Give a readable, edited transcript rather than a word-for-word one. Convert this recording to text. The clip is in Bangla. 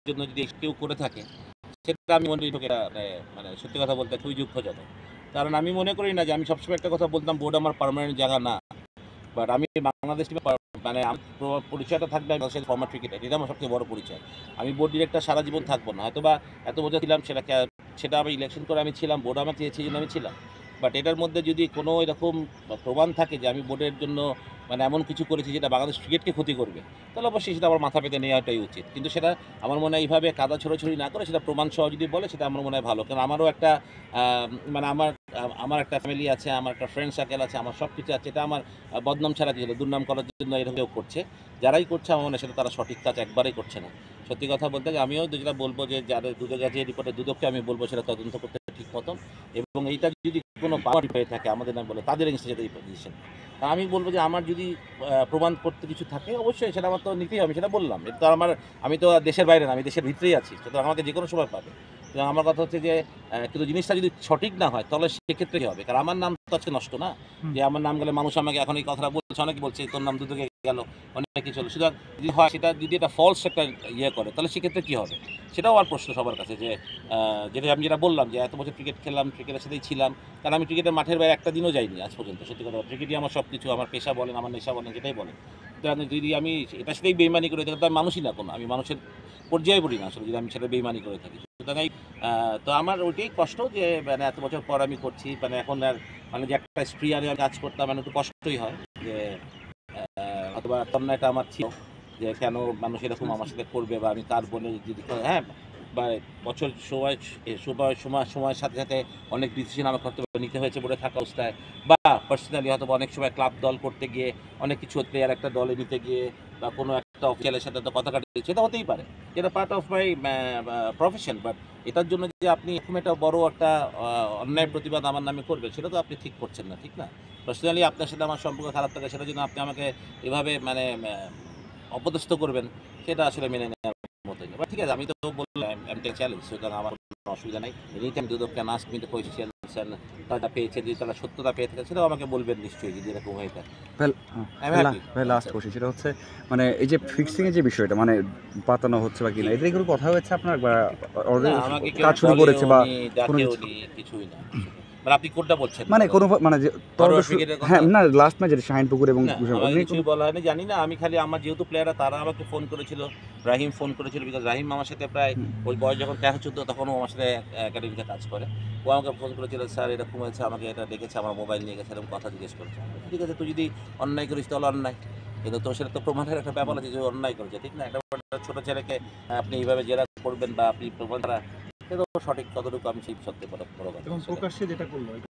জন্য যদি কেউ করে থাকে সেটা আমি মনে করি মানে সত্যি কথা বলতে খুবই দুঃখজনক। কারণ আমি মনে করি না যে আমি সবসময় একটা কথা বলতাম বোর্ড আমার পার্মানেন্ট জায়গা না। বাট আমি বাংলাদেশ টিমে মানে আমার পরিচয়টা থাকবে আমি বাংলাদেশের ফর্মার ক্রিকেটার, এটা আমার সবচেয়ে বড় পরিচয়। আমি বোর্ড ডিরেক্টর সারা জীবন থাকবো না, হয়তো বা এত বছর ছিলাম সেটা আমি ইলেকশন করে আমি ছিলাম, বোর্ড আমাকে চেয়েছে জন্য আমি ছিলাম। বাট এটার মধ্যে যদি কোনো এরকম প্রমাণ থাকে যে আমি বোর্ডের জন্য মানে এমন কিছু করেছি যেটা বাংলাদেশ ক্রিকেটকে ক্ষতি করবে, তাহলে অবশ্যই সেটা আমার মাথা পেতে নেওয়াটাই উচিত। কিন্তু সেটা আমার মনে হয় এইভাবে কাদা ছড়াছড়ি না করে সেটা প্রমাণ সহ যদি বলে সেটা আমার মনে হয় ভালো। কারণ আমারও একটা মানে আমার একটা ফ্যামিলি আছে, আমার একটা ফ্রেন্ড সার্কেল আছে, আমার সব কিছু আছে। এটা আমার বদনাম ছাড়া কিছু না, দুর্নাম করার জন্য এরকম কেউ করছে। যারাই করছে আমার মনে হয় সেটা তারা সঠিক কাজ একবারেই করছে না। সত্যি কথা বলতে আমিও যেটা বলবো যে যাদের দুদক আছে রিপোর্টে দুদককে আমি বলবো সেটা তদন্ত করতে ঠিক মতন, এবং এইটা যদি কোনো পাওয়ার হয়ে থাকে আমাদের নাম বলে তাদের এগেইনস্টে যেটা পজিশন। আমি বলবো যে আমার যদি প্রমাণ করতে কিছু থাকে অবশ্যই সেটা আমার তো নিতেই হবে, সেটা বললাম। এটা তো আমি তো দেশের বাইরে না, আমি দেশের ভিতরেই আছি, সুতরাং আমাকে যে কোনো সময় পাবে। তো আমার কথা হচ্ছে যে কিন্তু জিনিসটা যদি সঠিক না হয় তাহলে সেক্ষেত্রে কী হবে? কারণ আমার নাম তো আজকে নষ্ট না, যে আমার নাম গেলে মানুষ আমাকে এখন এই কথাটা বলছে, অনেকে বলছে তোর নাম দুদকে গেল, অনেক কিছু হলো। সুতরাং যদি হয় সেটা যদি এটা ফলস একটা ইয়ে করে তাহলে সেক্ষেত্রে কী হবে? সেটাও আর প্রশ্ন সবার কাছে যে আমি যেটা বললাম যে এত বছর ক্রিকেট খেললাম, ক্রিকেটের সাথেই ছিলাম, কারণ আমি ক্রিকেটের মাঠের বাইরে একটা দিনও যাইনি আজ পর্যন্ত। সত্যি কথা, ক্রিকেটই আমার সব কিছু, আমার পেশা বলেন, আমার নেশা বলেন, যেটাই বলেন। সুতরাং যদি আমি এটার সাথেই বেইমানি করে থাকি তো আমি মানুষই না কোনো, আমি মানুষের পর্যায়ে পড়ি না আসলে যদি আমি সেটা বেইমানি করে থাকি। সুতরাং তো আমার ওইটাই কষ্ট যে মানে এত বছর পর আমি করছি, মানে এখন আর মানে যে একটা স্প্রিয়ারে আমি কাজ করতাম মানে একটু কষ্টই হয় যে অথবা তন্ময়টা আমার ছিল যে কেন মানুষ এরকম আমার সাথে করবে, বা আমি কার বলে যদি হ্যাঁ বা বছর সময়ের সাথে সাথে অনেক ডিসিশন আমাকে হয়তো নিতে হয়েছে বোর্ডে থাকা অবস্থায়, বা পার্সোনালি হয়তো অনেক সময় ক্লাব দল করতে গিয়ে অনেক কিছু প্লেয়ার একটা দলে নিতে গিয়ে বা কোনো একটা অফিসিয়ালের সাথে তো কথা কাটতে, সেটা হতেই পারে, এটা part of my profession. But এটার জন্য যে আপনি এরকম একটা বড় একটা অন্যায় প্রতিবাদ আমার নামে করবেন সেটা তো আপনি ঠিক করছেন না, ঠিক না? পার্সোনালি আপনার সাথে আমার সম্পর্ক খারাপ থাকে, সেটার জন্য আপনি আমাকে এভাবে মানে অপদস্থ করবেন, সেটা আসলে মেনে নেওয়ার মতোই না। ঠিক আছে, আমি তো বললাম আমি চ্যালেঞ্জ, সুতরাং আমার কোনো অসুবিধা নাই। এনি টাইম দুদককে আস্ক মি দ্য কোয়েশ্চেন, তারা পেয়েছে যদি তারা সত্যতা পেয়ে থাকে সেটাও আমাকে বলবেন নিশ্চয়ই যদি এরকম হয়ে থাকে। ভাই লাস্ট কোশ্চেন, সেটা হচ্ছে মানে এই যে ফিক্সিং এর যে বিষয়টা মানে পাতানো হচ্ছে বা কিনা, এটা কোনো কথা হয়েছে আপনার বা আমাকে কাজ শুরু করেছে বা কোনো কিছুই না? আপনি কোনটা বলছেন? মানে কোনো মানে যে হ্যাঁ না লাস্ট ম্যাচ যেটা শাহিনপুকুর এবং কিছুই বলা হয়নি, জানি না। আমি খালি আমার যেহেতু প্লেয়াররা তারা আমাকে ফোন করেছিল, রাহিম ফোন করেছিল, বিকজ রাহিম আমার সাথে প্রায় ওই বয়স যখন 13-14 তখনও আমার সাথে একাডেমিতে কাজ করে। ও আমাকে ফোন করেছিল, স্যার এরকম হয়েছে, আমাকে এটা ডেকেছে, আমার মোবাইল নিয়ে গেছে, এরকম কথা জিজ্ঞেস করেছে। ঠিক আছে, তুই যদি অন্যায় করিস তাহলে অন্যায়, কিন্তু তো সেটা তো প্রমাণের একটা ব্যাপার আছে যে অন্যায় করেছে, ঠিক না? একটা ছোটো ছেলেকে আপনি এইভাবে জেরা করবেন বা আপনি প্রমাণ করা, সেটা সঠিক কতটুকু আমি সেই সত্যি বড় কথা। প্রকাশ্যে যেটা করলো